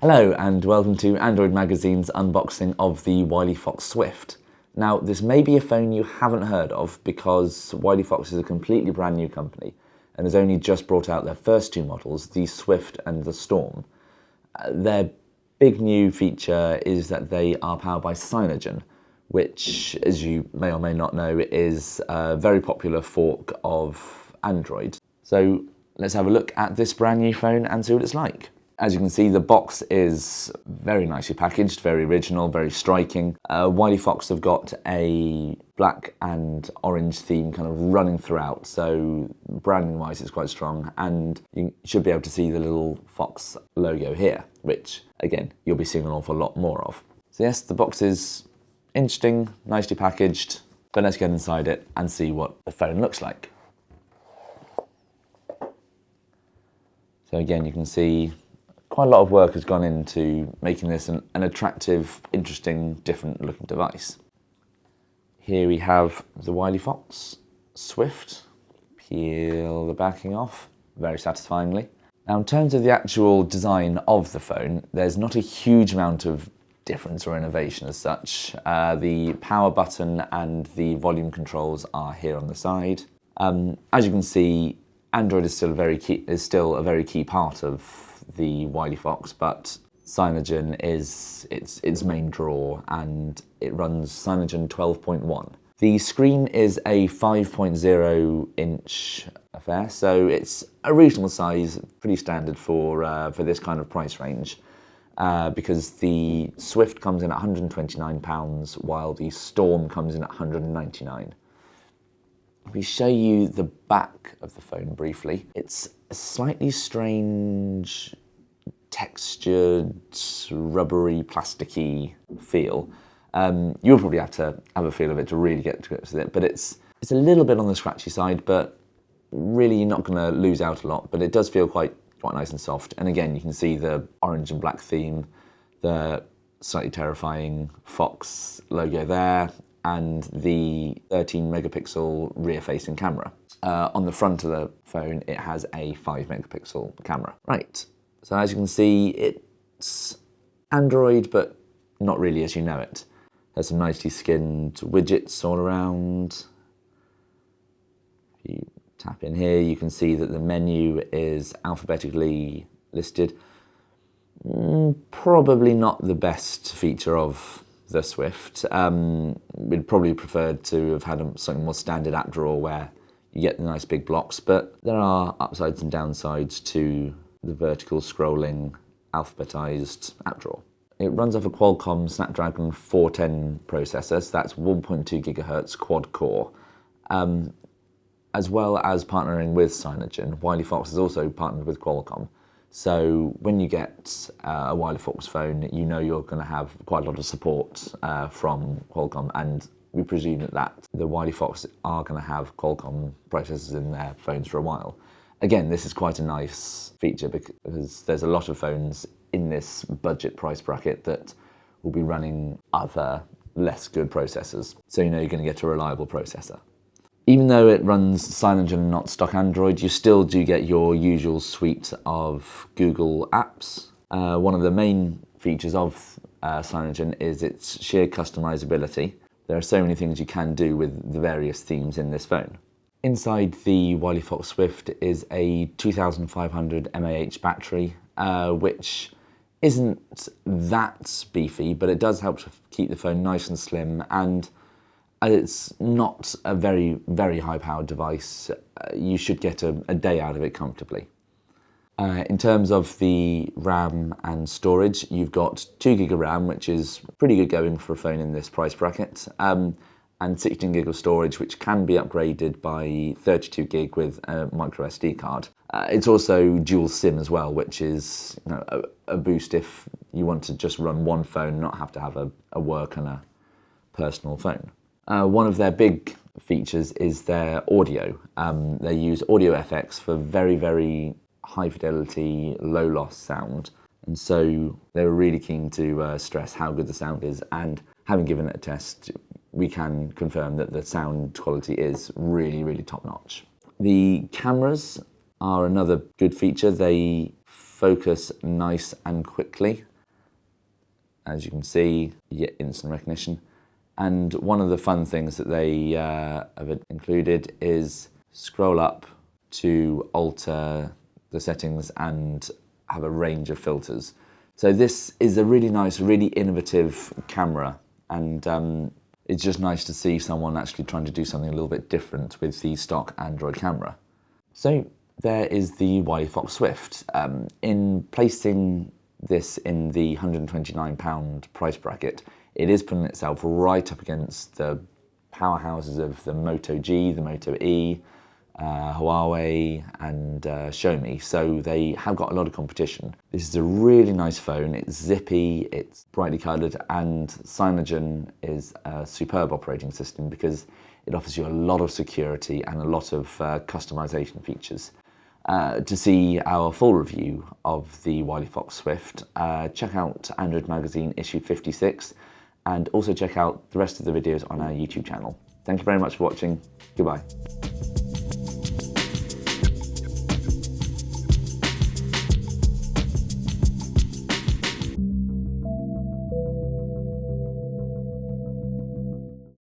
Hello and welcome to Android Magazine's unboxing of the WileyFox Swift. Now, this may be a phone you haven't heard of because WileyFox is a completely brand new company and has only just brought out their first two models, the Swift and the Storm. Their big new feature is that they are powered by Cyanogen, which, as you may or may not know, is a very popular fork of Android. So let's have a look at this brand new phone and see what it's like. As you can see, the box is very nicely packaged, very original, very striking. WileyFox have got a black and orange theme kind of running throughout, so branding-wise it's quite strong, and you should be able to see the little Fox logo here, which, again, you'll be seeing an awful lot more of. So yes, the box is interesting, nicely packaged, but let's get inside it and see what the phone looks like. So again, you can see quite a lot of work has gone into making this an attractive, interesting, different looking device. Here we have the WileyFox Swift. Peel the backing off, very satisfyingly. Now, in terms of the actual design of the phone, there's not a huge amount of difference or innovation as such. The power button and the volume controls are here on the side. As you can see, Android is still a very key part of the WileyFox, but Cyanogen is its main draw, and it runs Cyanogen 12.1. The screen is a 5.0 inch affair, so it's a reasonable size, pretty standard for this kind of price range, because the Swift comes in at £129, while the Storm comes in at £199. If we show you the back of the phone briefly, it's a slightly strange, textured, rubbery, plasticky feel. You'll probably have to have a feel of it to really get to grips with it, but it's a little bit on the scratchy side, but really you're not going to lose out a lot, but it does feel quite nice and soft. And again, you can see the orange and black theme, the slightly terrifying Fox logo there, and the 13 megapixel rear-facing camera. On the front of the phone, it has a 5 megapixel camera. Right, so as you can see, it's Android, but not really as you know it. There's some nicely skinned widgets all around. If you tap in here, you can see that the menu is alphabetically listed. Probably not the best feature of the Swift. We'd probably preferred to have had something more standard app drawer where you get the nice big blocks, but there are upsides and downsides to the vertical scrolling alphabetized app drawer. It runs off a Qualcomm Snapdragon 410 processor, so that's 1.2 gigahertz quad core. As well as partnering with Cyanogen, WileyFox has also partnered with Qualcomm. So when you get a WileyFox phone, you know you're going to have quite a lot of support from Qualcomm, and we presume that the WileyFox are going to have Qualcomm processors in their phones for a while. Again, this is quite a nice feature because there's a lot of phones in this budget price bracket that will be running other less good processors. So you know you're going to get a reliable processor. Even though it runs Cyanogen and not stock Android, you still do get your usual suite of Google apps. One of the main features of Cyanogen is its sheer customizability. There are so many things you can do with the various themes in this phone. Inside the WileyFox Swift is a 2500 mAh battery, which isn't that beefy, but it does help to keep the phone nice and slim, and it's not a very, very high-powered device. You should get a day out of it comfortably. In terms of the RAM and storage, you've got 2 gig of RAM, which is pretty good going for a phone in this price bracket, and 16 gig of storage, which can be upgraded by 32 gig with a micro SD card. It's also dual SIM as well, which is a boost if you want to just run one phone, not have to have a work and a personal phone. One of their big features is their audio. They use Audio FX for very, very high fidelity, low loss sound. And so they were really keen to stress how good the sound is. And having given it a test, we can confirm that the sound quality is really, really top notch. The cameras are another good feature. They focus nice and quickly. As you can see, you get instant recognition. And one of the fun things that they have included is scroll up to alter the settings and have a range of filters. So this is a really nice, really innovative camera, and it's just nice to see someone actually trying to do something a little bit different with the stock Android camera. So there is the WileyFox Swift. In placing this in the £129 price bracket, it is putting itself right up against the powerhouses of the Moto G, the Moto E, Huawei and Xiaomi, so they have got a lot of competition. This is a really nice phone. It's zippy, it's brightly coloured, and Cyanogen is a superb operating system because it offers you a lot of security and a lot of customization features. To see our full review of the WileyFox Swift, check out Android Magazine issue 56, and also check out the rest of the videos on our YouTube channel. Thank you very much for watching. Goodbye.